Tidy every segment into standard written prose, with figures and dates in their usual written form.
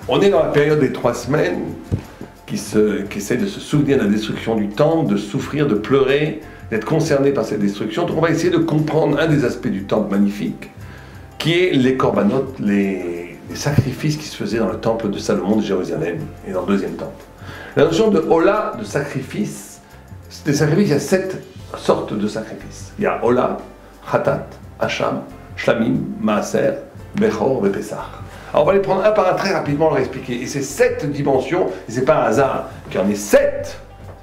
On est dans la période des 3 semaines qui essaie de se souvenir de la destruction du temple, de souffrir, de pleurer, d'être concerné par cette destruction. Donc on va essayer de comprendre un des aspects du temple magnifique, qui est les corbanotes, les sacrifices qui se faisaient dans le temple de Salomon de Jérusalem et dans le deuxième temple. La notion de Ola, de sacrifice, des sacrifices, il y a 7 sortes de sacrifices. Il y a Ola, Khatat, Hacham, Shlamim, Maaser, Bechor et Pessah. Alors on va les prendre un par un très rapidement, leur expliquer. Et ces 7 dimensions, et c'est pas un hasard qu'il y en ait 7,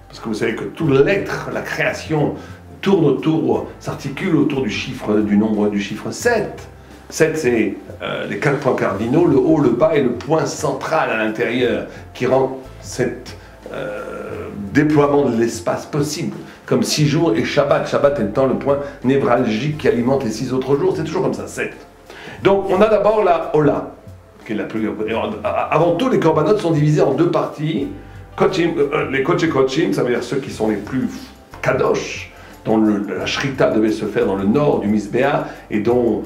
parce que vous savez que tout l'être, la création, tourne autour, s'articule autour du nombre du chiffre 7. 7, c'est les 4 points cardinaux, le haut, le bas et le point central à l'intérieur, qui rend cet déploiement de l'espace possible. Comme 6 jours et Shabbat. Shabbat étant le point névralgique qui alimente les 6 autres jours, c'est toujours comme ça, 7. Donc on a d'abord la Ola, qui est la plus... Avant tout, les corbanotes sont divisés en 2 parties. Les Kodesh Kodshim, ça veut dire ceux qui sont les plus kadosh, dont la shrita devait se faire dans le nord du Misbéa, et dont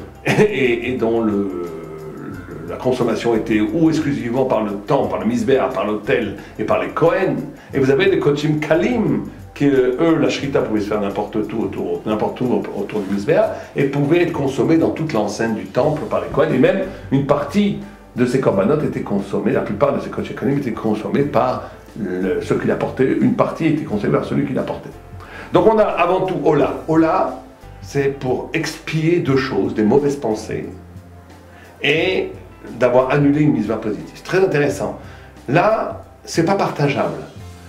la consommation était ou exclusivement par le temple, par le Misbéa, par l'autel et par les Kohen. Et vous avez les Kodshim Kalim, qui eux, la shrita pouvait se faire n'importe où autour du Misbéa, et pouvait être consommée dans toute l'enceinte du temple par les Kohen, et même une partie de ces corbanotes était consommée, la plupart de ces Kodshim Kalim étaient consommés par ceux qui l'apportaient, une partie était consommée par celui qui l'apportait. Donc on a avant tout Ola. Ola, c'est pour expier 2 choses, des mauvaises pensées, et d'avoir annulé une mitzvah positive. C'est très intéressant. Là, c'est pas partageable.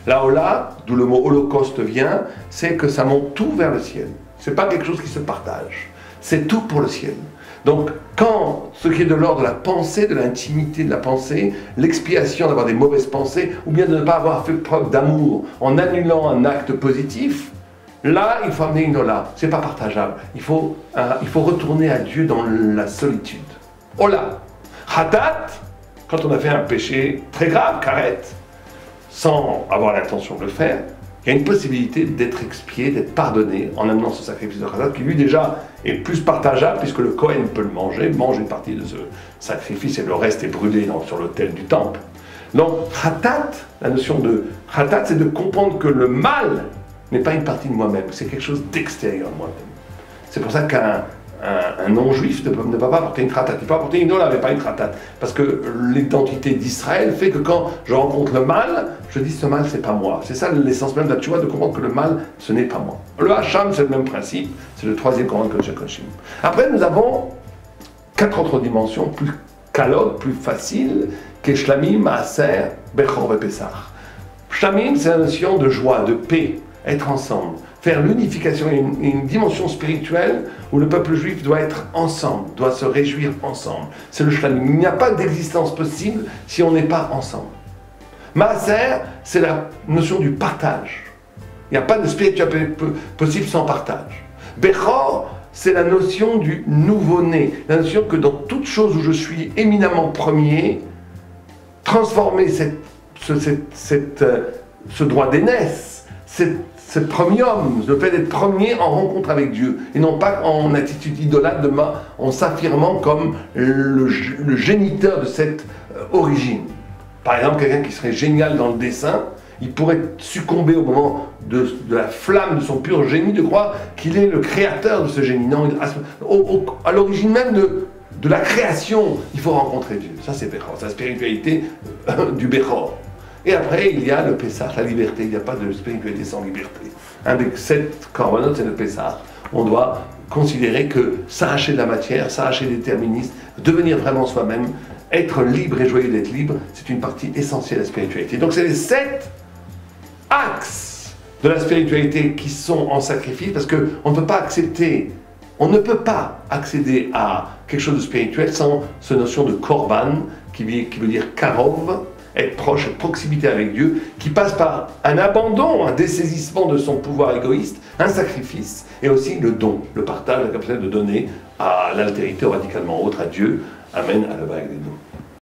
La Ola, d'où le mot holocauste vient, c'est que ça monte tout vers le ciel. C'est pas quelque chose qui se partage. C'est tout pour le ciel. Donc, quand ce qui est de l'ordre de la pensée, de l'intimité de la pensée, l'expiation d'avoir des mauvaises pensées, ou bien de ne pas avoir fait preuve d'amour en annulant un acte positif, là, il faut amener une Ola. C'est pas partageable. Il faut retourner à Dieu dans la solitude. Ola. Khatat, quand on a fait un péché très grave, karet, sans avoir l'intention de le faire, il y a une possibilité d'être expié, d'être pardonné en amenant ce sacrifice de Khatat, qui lui déjà est plus partageable, puisque le Kohen peut le manger, mange une partie de ce sacrifice et le reste est brûlé sur l'autel du temple. Donc Khatat, la notion de Khatat, c'est de comprendre que le mal n'est pas une partie de moi-même, c'est quelque chose d'extérieur de moi-même. C'est pour ça qu'un non-juif ne peut pas apporter une khatat. Il peut apporter une ola, mais pas une khatat. Parce que l'identité d'Israël fait que quand je rencontre le mal, je dis ce mal, c'est pas moi. C'est ça l'essence même de la tchouva, de comprendre que le mal, ce n'est pas moi. Le hacham, c'est le même principe. C'est le 3e coran que Kodesh. Après, nous avons 4 autres dimensions, plus kalot, plus faciles, qui est shlamim, maaser, bechor et pessah. Shlamim, c'est la notion de joie, de paix, être ensemble. Faire l'unification, une dimension spirituelle où le peuple juif doit être ensemble, doit se réjouir ensemble. C'est le shlamim. Il n'y a pas d'existence possible si on n'est pas ensemble. Maaser, c'est la notion du partage. Il n'y a pas de spiritualité possible sans partage. Bechor, c'est la notion du nouveau-né. La notion que dans toute chose où je suis éminemment premier, transformer ce droit d'aînesse, ce premium, le fait d'être premier en rencontre avec Dieu, et non pas en attitude idolâtre, en s'affirmant comme le géniteur de cette origine. Par exemple, quelqu'un qui serait génial dans le dessin, il pourrait succomber au moment de la flamme de son pur génie, de croire qu'il est le créateur de ce génie. Non, à l'origine même de la création, il faut rencontrer Dieu. Ça, c'est Bechor, c'est la spiritualité du Bechor. Et après, il y a le Pessah, la liberté. Il n'y a pas de spiritualité sans liberté. Un des 7 corbanotes, c'est le Pessah. On doit considérer que s'arracher de la matière, s'arracher des déterministes, devenir vraiment soi-même, être libre et joyeux d'être libre, c'est une partie essentielle de la spiritualité. Donc c'est les 7 axes de la spiritualité qui sont en sacrifice, parce qu'on ne peut pas accepter, on ne peut pas accéder à quelque chose de spirituel sans cette notion de korban, qui veut dire karov, être proche, être proximité avec Dieu, qui passe par un abandon, un dessaisissement de son pouvoir égoïste, un sacrifice, et aussi le don, le partage, la capacité de donner à l'altérité radicalement autre, à Dieu. Amen, à la bague des dons.